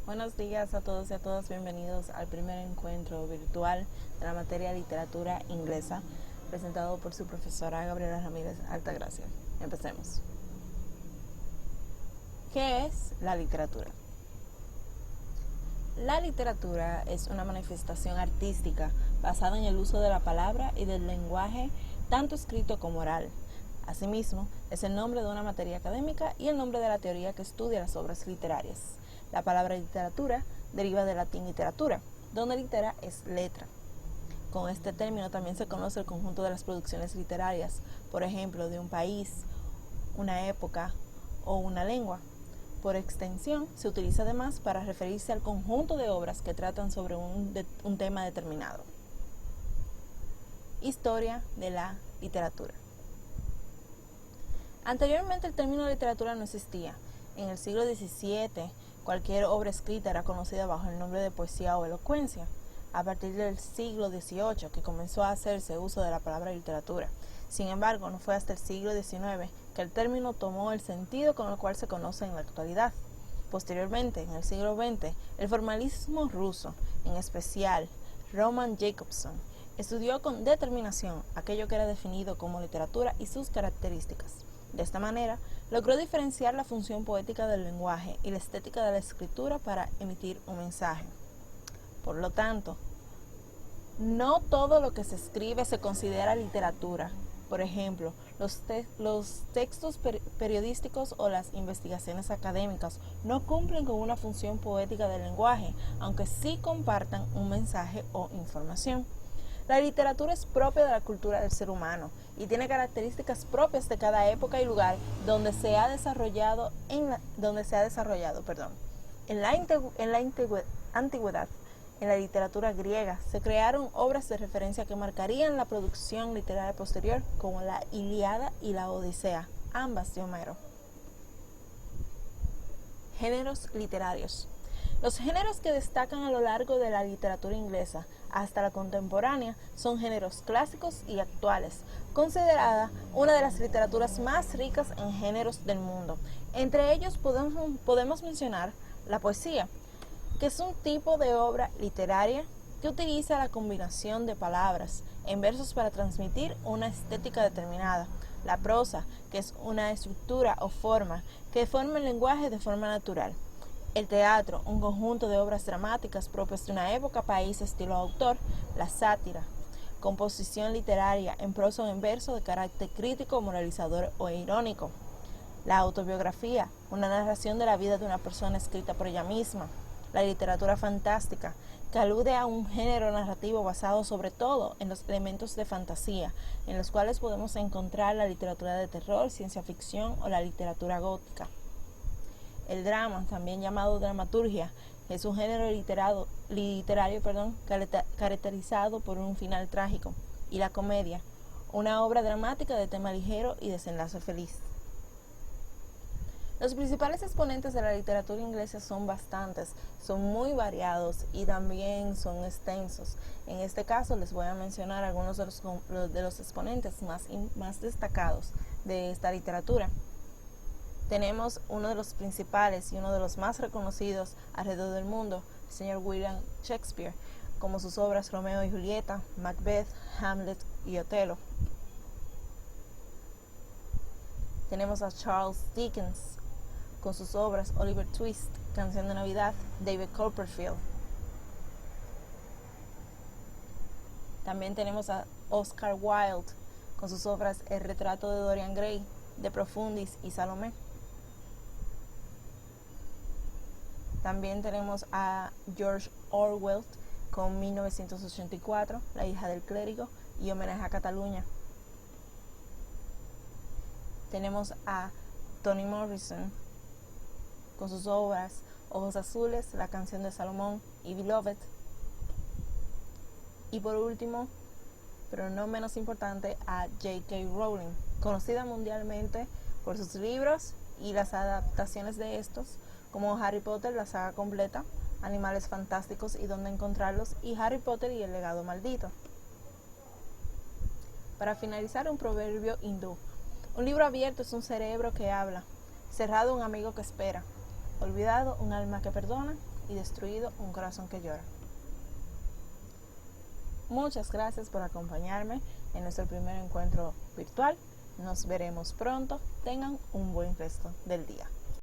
Buenos días a todos y a todas, bienvenidos al primer encuentro virtual de la materia literatura inglesa, presentado por su profesora Gabriela Ramírez Altagracia. Empecemos. ¿Qué es la literatura? La literatura es una manifestación artística basada en el uso de la palabra y del lenguaje, tanto escrito como oral. Asimismo, es el nombre de una materia académica y el nombre de la teoría que estudia las obras literarias. La palabra literatura deriva del latín literatura, donde litera es letra. Con este término también se conoce el conjunto de las producciones literarias, por ejemplo, de un país, una época o una lengua. Por extensión, se utiliza además para referirse al conjunto de obras que tratan sobre un tema determinado. Historia de la literatura. Anteriormente el término literatura no existía. En el siglo XVII, cualquier obra escrita era conocida bajo el nombre de poesía o elocuencia. A partir del siglo XVIII, que comenzó a hacerse uso de la palabra literatura. Sin embargo, no fue hasta el siglo XIX que el término tomó el sentido con el cual se conoce en la actualidad. Posteriormente, en el siglo XX, el formalismo ruso, en especial Roman Jakobson, estudió con determinación aquello que era definido como literatura y sus características. De esta manera, logró diferenciar la función poética del lenguaje y la estética de la escritura para emitir un mensaje. Por lo tanto, no todo lo que se escribe se considera literatura. Por ejemplo, los textos periodísticos o las investigaciones académicas no cumplen con una función poética del lenguaje, aunque sí compartan un mensaje o información. La literatura es propia de la cultura del ser humano y tiene características propias de cada época y lugar donde se ha desarrollado. En la antigüedad, en la literatura griega, se crearon obras de referencia que marcarían la producción literaria posterior, como la Ilíada y la Odisea, ambas de Homero. Géneros literarios. Los géneros que destacan a lo largo de la literatura inglesa hasta la contemporánea son géneros clásicos y actuales, considerada una de las literaturas más ricas en géneros del mundo. Entre ellos podemos mencionar la poesía, que es un tipo de obra literaria que utiliza la combinación de palabras en versos para transmitir una estética determinada. La prosa, que es una estructura o forma que forma el lenguaje de forma natural. El teatro, un conjunto de obras dramáticas propias de una época, país, estilo, autor. La sátira, composición literaria en prosa o en verso de carácter crítico, moralizador o irónico. La autobiografía, una narración de la vida de una persona escrita por ella misma. La literatura fantástica, que alude a un género narrativo basado sobre todo en los elementos de fantasía, en los cuales podemos encontrar la literatura de terror, ciencia ficción o la literatura gótica. El drama, también llamado dramaturgia, es un género literario, caracterizado por un final trágico. Y la comedia, una obra dramática de tema ligero y desenlace feliz. Los principales exponentes de la literatura inglesa son bastantes, son muy variados y también son extensos. En este caso les voy a mencionar algunos de los exponentes más destacados de esta literatura. Tenemos uno de los principales y uno de los más reconocidos alrededor del mundo, el señor William Shakespeare, como sus obras Romeo y Julieta, Macbeth, Hamlet y Otelo. Tenemos a Charles Dickens, con sus obras Oliver Twist, Canción de Navidad, David Copperfield. También tenemos a Oscar Wilde, con sus obras El retrato de Dorian Gray, De Profundis y Salomé. También tenemos a George Orwell con 1984, La hija del clérigo y Homenaje a Cataluña. Tenemos a Toni Morrison con sus obras Ojos Azules, La canción de Salomón y Beloved. Y por último, pero no menos importante, a J.K. Rowling, conocida mundialmente por sus libros y las adaptaciones de estos, como Harry Potter, la saga completa, Animales Fantásticos y Dónde Encontrarlos, y Harry Potter y el legado maldito. Para finalizar, un proverbio hindú. Un libro abierto es un cerebro que habla, cerrado un amigo que espera. olvidado un alma que perdona y destruido un corazón que llora. Muchas gracias por acompañarme en nuestro primer encuentro virtual. Nos veremos pronto. Tengan un buen resto del día.